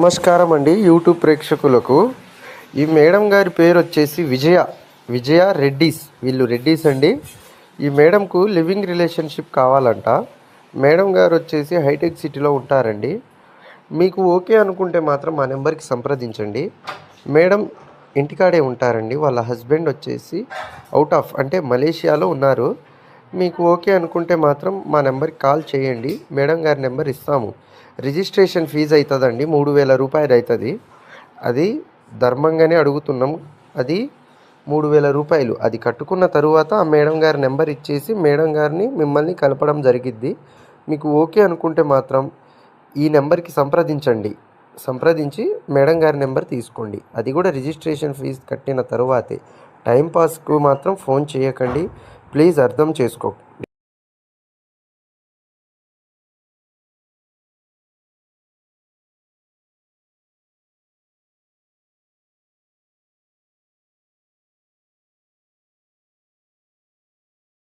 నమస్కారం అండి యూట్యూబ్ ప్రేక్షకులకు. ఈ మేడం గారి పేరు వచ్చేసి విజయ రెడ్డిస్. వీళ్ళు రెడ్డిస్ అండి. ఈ మేడంకు లివింగ్ రిలేషన్షిప్ కావాలంట. మేడం గారు వచ్చేసి హైటెక్ సిటీలో ఉంటారండి. మీకు ఓకే అనుకుంటే మాత్రం మా నెంబర్కి సంప్రదించండి. మేడం ఇంటికాడే ఉంటారండి. వాళ్ళ హస్బెండ్ వచ్చేసి అవుట్ ఆఫ్ అంటే మలేషియాలో ఉన్నారు. మీకు ఓకే అనుకుంటే మాత్రం మా నెంబర్కి కాల్ చేయండి. మేడం గారి నెంబర్ ఇస్తాము. రిజిస్ట్రేషన్ ఫీజు అవుతుందండి, 3000 రూపాయలు అవుతుంది. అది ధర్మంగానే అడుగుతున్నాం. అది 3000 రూపాయలు. అది కట్టుకున్న తరువాత ఆ మేడం గారి నెంబర్ ఇచ్చేసి మేడం గారిని మిమ్మల్ని కలపడం జరిగిద్ది. మీకు ఓకే అనుకుంటే మాత్రం ఈ నెంబర్కి సంప్రదించి మేడం గారి నెంబర్ తీసుకోండి. అది కూడా రిజిస్ట్రేషన్ ఫీజు కట్టిన తరువాతే. టైంపాస్కు మాత్రం ఫోన్ చేయకండి. ప్లీజ్ అర్థం చేసుకో.